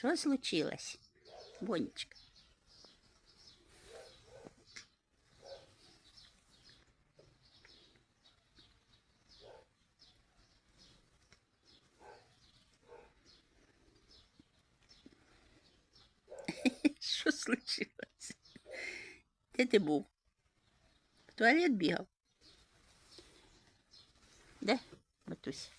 Що случилось, Бонечка? Що случилось? Де ти був? В туалет бігав? Де, Матусь?